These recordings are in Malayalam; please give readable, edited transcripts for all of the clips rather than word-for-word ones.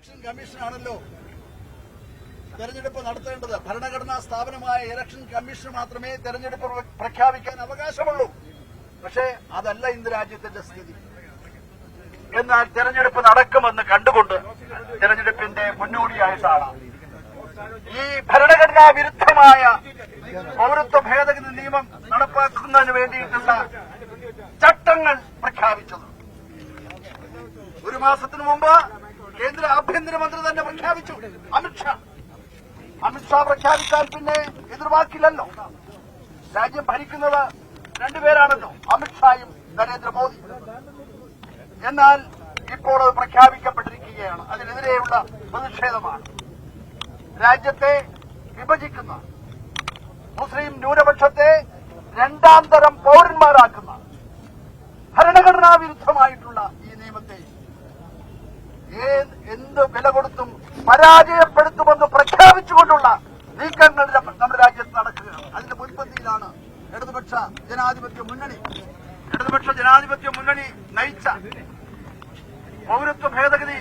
ഇലക്ഷൻ കമ്മീഷനാണല്ലോ തെരഞ്ഞെടുപ്പ് നടത്തേണ്ടത്. ഭരണഘടനാ സ്ഥാപനമായ ഇലക്ഷൻ കമ്മീഷന് മാത്രമേ തെരഞ്ഞെടുപ്പ് പ്രഖ്യാപിക്കാൻ അവകാശമുള്ളൂ. പക്ഷേ അതല്ല ഇന്ന് രാജ്യത്തിന്റെ സ്ഥിതി. എന്നാൽ തെരഞ്ഞെടുപ്പ് നടക്കുമെന്ന് കണ്ടുകൊണ്ട് തെരഞ്ഞെടുപ്പിന്റെ മുന്നോടിയായിട്ടാണ് ഈ ഭരണഘടനാ വിരുദ്ധമായ പൌരത്വ ഭേദഗതി നിയമം നടപ്പാക്കുന്നതിന് വേണ്ടിയിട്ടുള്ള ചട്ടങ്ങൾ പ്രഖ്യാപിച്ചത്. ഒരു മാസത്തിനു മുമ്പ് കേന്ദ്ര ആഭ്യന്തരമന്ത്രി തന്നെ പ്രഖ്യാപിച്ചു. അമിത്ഷാ പ്രഖ്യാപിച്ചാൽ പിന്നെ എതിർവാക്കില്ലല്ലോ. രാജ്യം ഭരിക്കുന്നത് രണ്ടുപേരാണല്ലോ, അമിത്ഷായും നരേന്ദ്രമോദി. എന്നാൽ ഇപ്പോൾ അത് പ്രഖ്യാപിക്കപ്പെട്ടിരിക്കുകയാണ്. അതിനെതിരെയുള്ള പ്രതിഷേധമാണ്. രാജ്യത്തെ വിഭജിക്കുന്ന, മുസ്ലിം ന്യൂനപക്ഷത്തെ രണ്ടാം തരം പൌരന്മാരാക്കുന്ന ഭരണഘടനാ വിരുദ്ധമായിട്ടുള്ള ഈ നിയമത്തെ എന്ത് വില കൊടുത്തും പരാജയപ്പെടുത്തുമെന്ന് പ്രഖ്യാപിച്ചുകൊണ്ടുള്ള നീക്കങ്ങൾ നമ്മുടെ രാജ്യത്ത് നടക്കുകയാണ്. അതിന്റെ മുൻപന്തിയിലാണ് ഇടതുപക്ഷ ജനാധിപത്യ മുന്നണി നയിച്ച പൌരത്വ ഭേദഗതി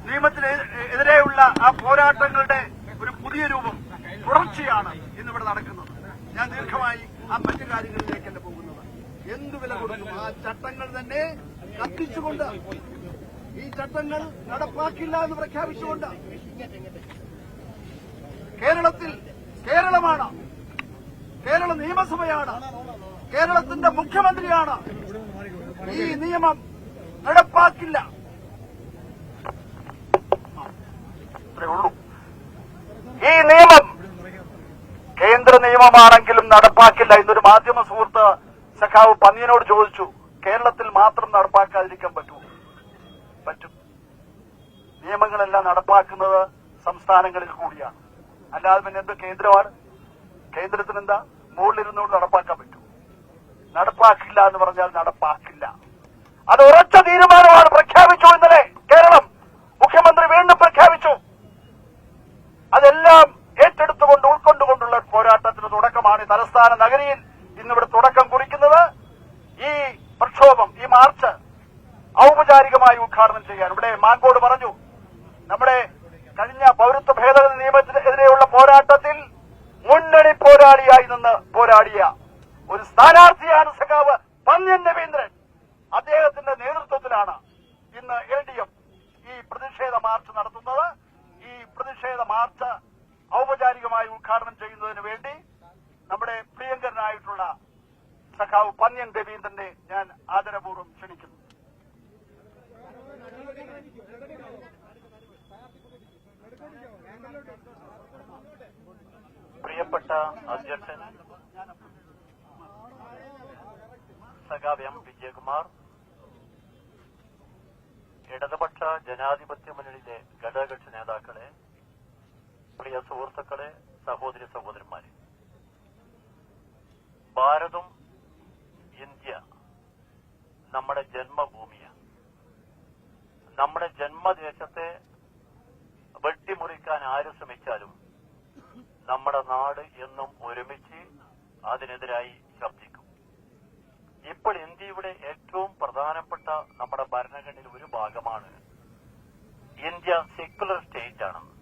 നിയമത്തിനെതിരെയുള്ള ആ പോരാട്ടങ്ങളുടെ ഒരു പുതിയ രൂപം, തുടർച്ചയാണ് ഇന്നിവിടെ നടക്കുന്നത്. ഞാൻ ദീർഘമായി ആ മറ്റു കാര്യങ്ങളിലേക്കല്ല പോകുന്നത്. എന്ത് വില കൊടുക്കും ആ ചട്ടങ്ങൾ തന്നെ കത്തിച്ചുകൊണ്ട്, ഈ ചട്ടങ്ങൾ നടപ്പാക്കില്ല എന്ന് പ്രഖ്യാപിച്ചുകൊണ്ട് കേരളമാണ്, കേരള നിയമസഭയാണ്, കേരളത്തിന്റെ മുഖ്യമന്ത്രിയാണ് ഈ നിയമം നടപ്പാക്കില്ല. ഈ നിയമം കേന്ദ്ര നിയമമാണെങ്കിലും നടപ്പാക്കില്ല. ഇന്നൊരു മാധ്യമ സുഹൃത്ത് സഖാവ് പന്നിയനോട് ചോദിച്ചു, കേരളത്തിൽ മാത്രം നടപ്പാക്കാതിരിക്കാൻ പറ്റും. നിയമങ്ങളെല്ലാം നടപ്പാക്കുന്നത് സംസ്ഥാനങ്ങളിൽ കൂടിയാണ്. അല്ലാതെ പിന്നെ എന്ത് കേന്ദ്രമാണ്? കേന്ദ്രത്തിന് എന്താ മുകളിലിരുന്നുകൊണ്ട് നടപ്പാക്കാൻ പറ്റും? നടപ്പാക്കില്ല എന്ന് പറഞ്ഞാൽ നടപ്പാക്കില്ല. അത് ഉറച്ച തീരുമാനമാണ്. പ്രഖ്യാപിച്ചു ഇന്നലെ കേരളം മുഖ്യമന്ത്രി വീണ്ടും പ്രഖ്യാപിച്ചു. അതെല്ലാം ഏറ്റെടുത്തുകൊണ്ട് ഉൾക്കൊണ്ടുകൊണ്ടുള്ള പോരാട്ടത്തിന് തുടക്കമാണ് തലസ്ഥാന നഗരിയിൽ ഇന്നിവിടെ തുടക്കം കുറിക്കുന്നത്. ഈ പ്രക്ഷോഭം, ഈ മാർച്ച് ഔപചാരികമായി ഉദ്ഘാടനം ചെയ്യാൻ ഇവിടെ മാങ്കോട് പറഞ്ഞു, നമ്മുടെ കഴിഞ്ഞ പൌരത്വ ഭേദഗതി നിയമത്തിനെതിരെയുള്ള പോരാട്ടത്തിൽ മുന്നണി പോരാളിയായി നിന്ന് പോരാടിയ ഒരു സ്ഥാനാർത്ഥിയാണ് സഖാവ് പന്ന്യൻ രവീന്ദ്രൻ. അദ്ദേഹത്തിന്റെ നേതൃത്വത്തിലാണ് ഇന്ന് LDF ഈ പ്രതിഷേധ മാർച്ച് നടത്തുന്നത്. ഈ പ്രതിഷേധ മാർച്ച് ഔപചാരികമായി ഉദ്ഘാടനം ചെയ്യുന്നതിന് വേണ്ടി നമ്മുടെ പ്രിയങ്കരനായിട്ടുള്ള സഖാവ് പന്ന്യൻ രവീന്ദ്രനെ ഞാൻ ആദരപൂർവ്വം ക്ഷണിക്കുന്നു. പ്രിയപ്പെട്ട അധ്യക്ഷൻ സഖാവ് M. വിജയകുമാർ, ഇടതുപക്ഷ ജനാധിപത്യ മുന്നണിയിലെ ഘടകകക്ഷി നേതാക്കളെ, പ്രിയ സുഹൃത്തുക്കളെ, സഹോദരി സഹോദരന്മാരെ, ഭാരതം, ഇന്ത്യ നമ്മുടെ ജന്മഭൂമിയാണ്. നമ്മുടെ ജന്മദേശത്തെ വെട്ടിമുറിക്കാൻ ആര് ശ്രമിച്ചാലും നമ്മുടെ നാട് എന്നും ഒരുമിച്ച് അതിനെതിരായി ശബ്ദിക്കും. ഇപ്പോൾ ഇന്ത്യയുടെ ഏറ്റവും പ്രധാനപ്പെട്ട നമ്മുടെ ഭരണഘടനയിൽ ഒരു ഭാഗമാണ് ഇന്ത്യ സെക്യുലർ സ്റ്റേറ്റ് ആണെന്ന്,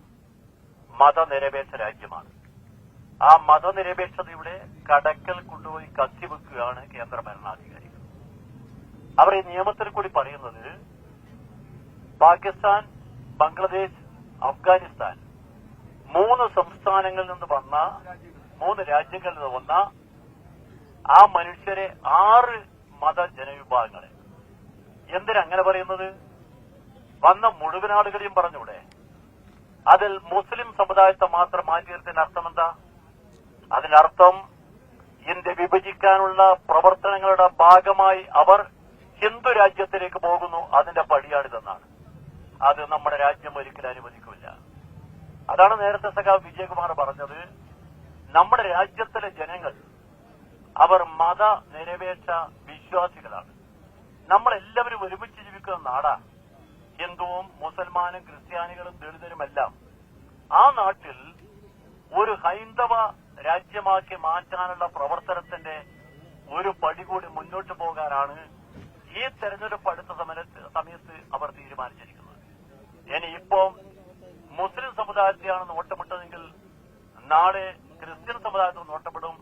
മതനിരപേക്ഷ രാജ്യമാണ്. ആ മതനിരപേക്ഷതയുടെ കടക്കൽ കൊണ്ടുപോയി കത്തിവെക്കുകയാണ് കേന്ദ്ര ഭരണാധികാരികൾ. അവർ ഈ നിയമത്തിൽ കൂടി പറയുന്നത് പാകിസ്ഥാൻ, ബംഗ്ലാദേശ്, അഫ്ഗാനിസ്ഥാൻ 3 സംസ്ഥാനങ്ങളിൽ നിന്ന് വന്ന, 3 രാജ്യങ്ങളിൽ നിന്ന് വന്ന ആ മനുഷ്യരെ 6 മതജനവിഭാഗങ്ങളെ, എന്തിനങ്ങനെ പറയുന്നത്? വന്ന മുഴുവൻ ആളുകളെയും പറഞ്ഞൂടെ? അതിൽ മുസ്ലിം സമുദായത്തെ മാത്രം മാറ്റിയതിന്റെ അർത്ഥം എന്താ? അതിനർത്ഥം ഇന്ത്യ വിഭജിക്കാനുള്ള പ്രവർത്തനങ്ങളുടെ ഭാഗമായി അവർ ഹിന്ദു രാജ്യത്തിലേക്ക് പോകുന്നു, അതിന്റെ പടിയാണിതെന്നാണ്. അത് നമ്മുടെ രാജ്യം ഒരിക്കലും അനുവദിക്കില്ല. അതാണ് നേരത്തെ സഖാവ് വിജയകുമാർ പറഞ്ഞത്. നമ്മുടെ രാജ്യത്തിലെ ജനങ്ങൾ അവർ മതനിരപേക്ഷ വിശ്വാസികളാണ്. നമ്മളെല്ലാവരും ഒരുമിച്ച് ജീവിക്കുന്ന നാടാണ്. ഹിന്ദുവും മുസൽമാനും ക്രിസ്ത്യാനികളും ദളിതരുമെല്ലാം. ആ നാട്ടിൽ ഒരു ഹൈന്ദവ രാജ്യമാക്കി മാറ്റാനുള്ള പ്രവർത്തനത്തിന്റെ ഒരു പടി കൂടി മുന്നോട്ട് പോകാനാണ് ഈ തെരഞ്ഞെടുപ്പ് അടുത്ത സമയത്ത് അവർ തീരുമാനിച്ചിരിക്കുന്നത്. ഇനിയിപ്പം സമുദായത്തെയാണ് നോട്ടമിട്ടതെങ്കിൽ നാളെ ക്രിസ്ത്യൻ സമുദായത്തിൽ നോട്ടപ്പെടും,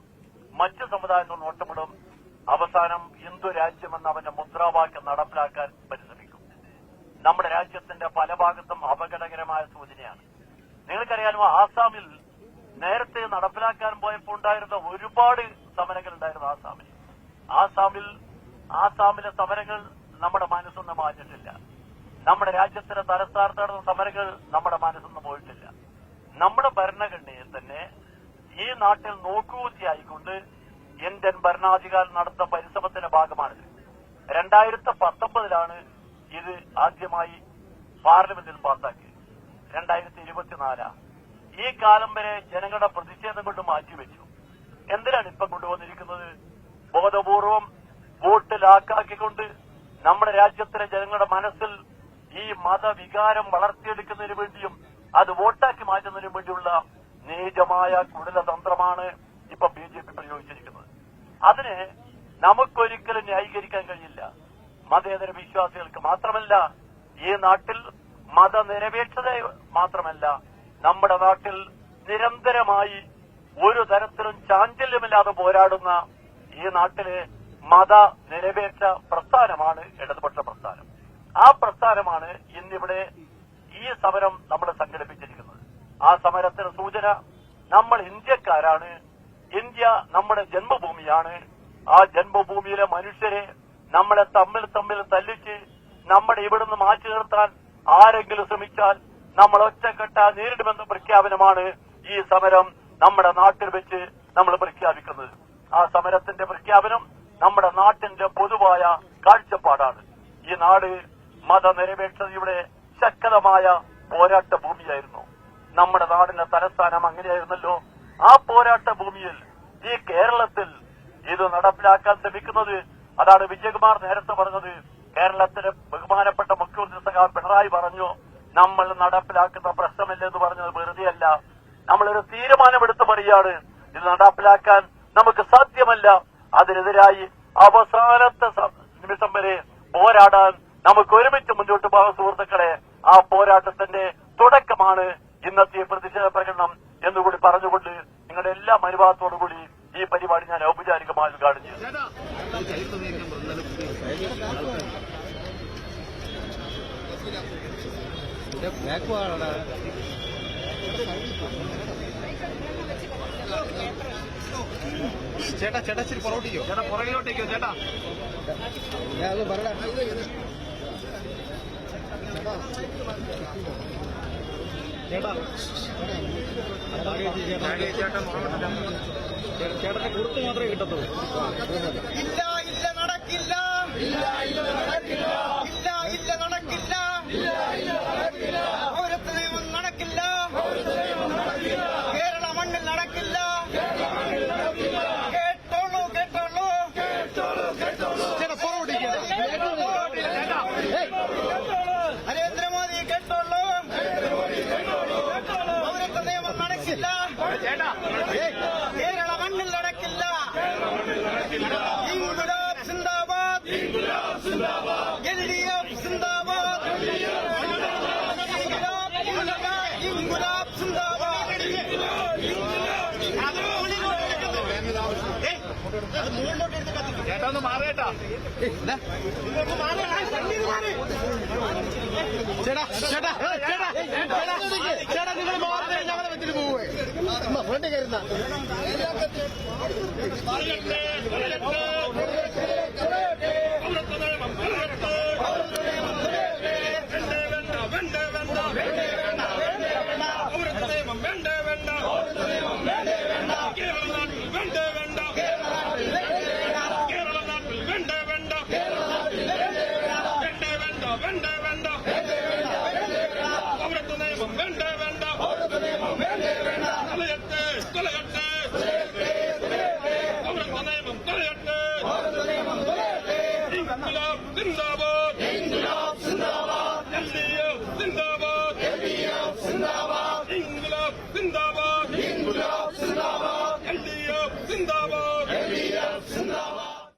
മറ്റ് സമുദായത്തിൽ നോട്ടപ്പെടും. അവസാനം ഹിന്ദു രാജ്യമെന്ന അവന്റെ മുദ്രാവാക്യം നടപ്പിലാക്കാൻ പരിശ്രമിക്കും. നമ്മുടെ രാജ്യത്തിന്റെ പല ഭാഗത്തും അപകടകരമായ സൂചനയാണ്. നിങ്ങൾക്കറിയാമോ, ആസാമിൽ നേരത്തെ നടപ്പിലാക്കാൻ പോയപ്പോൾ ഉണ്ടായിരുന്ന ഒരുപാട് സമരങ്ങൾ ഉണ്ടായിരുന്നു. ആസാമിലെ സമരങ്ങൾ നമ്മുടെ മനസ്സൊന്നും മാറ്റിട്ടില്ല. നമ്മുടെ രാജ്യത്തിന്റെ തലസ്ഥാനത്ത് നടന്ന സമരങ്ങൾ നമ്മുടെ മനസ്സൊന്നും പോയിട്ടില്ല. നമ്മുടെ ഭരണഘടനയിൽ തന്നെ ഈ നാട്ടിൽ നോക്കുകുത്തിയായിക്കൊണ്ട് ഇന്ത്യൻ ഭരണാധികാരി നടത്തുന്ന പരിശ്രമത്തിന്റെ ഭാഗമാണിത്. 2019 ഇത് ആദ്യമായി പാർലമെന്റിൽ പാസാക്കി. 2024 ഈ കാലം വരെ ജനങ്ങളുടെ പ്രതിഷേധം കൊണ്ട് മാറ്റിവെച്ചു. എന്തിനാണ് ഇപ്പം കൊണ്ടുവന്നിരിക്കുന്നത്? ബോധപൂർവം വോട്ട് ലാക്കാക്കിക്കൊണ്ട് നമ്മുടെ രാജ്യത്തിലെ ജനങ്ങളുടെ മനസ്സിൽ ഈ മതവികാരം വളർത്തിയെടുക്കുന്നതിന് വേണ്ടിയും അത് വോട്ടാക്കി മാറ്റുന്നതിന് വേണ്ടിയുള്ള നീചമായ കുടിലതന്ത്രമാണ് ഇപ്പൊ BJP പ്രയോഗിച്ചിരിക്കുന്നത്. അതിന് നമുക്കൊരിക്കലും ന്യായീകരിക്കാൻ കഴിയില്ല. മതേതര വിശ്വാസികൾക്ക് മാത്രമല്ല, ഈ നാട്ടിൽ മതനിരപേക്ഷത മാത്രമല്ല, നമ്മുടെ നാട്ടിൽ നിരന്തരമായി ഒരു തരത്തിലും ചാഞ്ചല്യമില്ലാതെ പോരാടുന്ന ഈ നാട്ടിലെ മതനിരപേക്ഷ പ്രസ്ഥാനമാണ് ഇടതുപക്ഷ പ്രസ്ഥാനം. ആ പ്രസ്ഥാനമാണ് ഇന്നിവിടെ ഈ സമരം നമ്മൾ സംഘടിപ്പിച്ചിരിക്കുന്നത്. ആ സമരത്തിന് സൂചന നമ്മൾ ഇന്ത്യക്കാരാണ്. ഇന്ത്യ നമ്മുടെ ജന്മഭൂമിയാണ്. ആ ജന്മഭൂമിയിലെ മനുഷ്യരെ നമ്മളെ തമ്മിൽ തല്ലിച്ച് നമ്മുടെ ഇവിടുന്ന് മാറ്റി നിർത്താൻ ആരെങ്കിലും ശ്രമിച്ചാൽ നമ്മൾ ഒറ്റക്കെട്ട നേരിടുമെന്ന പ്രഖ്യാപനമാണ് ഈ സമരം നമ്മുടെ നാട്ടിൽ വെച്ച് നമ്മൾ പ്രഖ്യാപിക്കുന്നത്. ആ സമരത്തിന്റെ പ്രഖ്യാപനം നമ്മുടെ നാട്ടിന്റെ പൊതുവായ കാഴ്ചപ്പാടാണ്. ഈ നാട് മതനിരപേക്ഷതയുടെ ശക്തമായ പോരാട്ട ഭൂമിയായിരുന്നു. നമ്മുടെ നാടിന്റെ തലസ്ഥാനം അങ്ങനെയായിരുന്നല്ലോ. ആ പോരാട്ട ഭൂമിയിൽ ഈ കേരളത്തിൽ ഇത് നടപ്പിലാക്കാൻ ശ്രമിക്കുന്നത്, അതാണ് വിജയകുമാർ നേരത്തെ പറഞ്ഞത്. കേരളത്തിലെ ബഹുമാനപ്പെട്ട മുഖ്യമന്ത്രി സഖാവ് പിണറായി പറഞ്ഞു, നമ്മൾ നടപ്പിലാക്കുന്ന പ്രശ്നമില്ലെന്ന് പറഞ്ഞത് വെറുതെയല്ല. നമ്മളൊരു തീരുമാനമെടുത്ത് പറയാണ്, ഇത് നടപ്പിലാക്കാൻ നമുക്ക് സാധ്യമല്ല. അതിനെതിരായി അവസാനത്തെ നിമിഷം വരെ പോരാടാൻ നമുക്ക് ഒരുമിച്ച് മുന്നോട്ട് പോകാൻ സുഹൃത്തുക്കളെ. ആ പോരാട്ടത്തിന്റെ തുടക്കമാണ് ഇന്നത്തെ പ്രതിഷേധ പ്രകടനം എന്നുകൂടി പറഞ്ഞുകൊണ്ട് നിങ്ങളുടെ എല്ലാ അനുവാദത്തോടുകൂടി ഈ പരിപാടി ഞാൻ ഔപചാരികമായി ഉദ്ഘാടനം ചെയ്തു. ചേട്ടാ ഇച്ചിരി പുറകോട്ടേക്കോ, ചേട്ടാ പുറകിലോട്ടേക്കോ, ചേട്ടാ ചേട്ടന്റെ കുറുത്ത് മാത്രമേ കിട്ടത്തുള്ളൂ. ഇല്ല നടക്കില്ല, നടക്കില്ല, പൗരത്വ നിയമം നടക്കില്ല, കേരള മണ്ണിൽ നടക്കില്ല. നരേന്ദ്രമോദി കേട്ടോളൂ, പൗരത്വ നിയമം നടക്കില്ല, കേരള മണ്ണിൽ നടക്കില്ല. ഇൻകുലാബ് സിന്ദാബാദ്, LDF സിന്ദാബാദ്, ഇൻകുലാബ് സിന്ദാബാദ്. ചേട്ടാ ഒന്ന് മാറേട്ടാ, ചേട്ടാ നിങ്ങൾ മാറേ, ഞങ്ങളെ വെച്ചിട്ട് പോവേ ഫ്രണ്ട് കയറുന്ന Zindabad!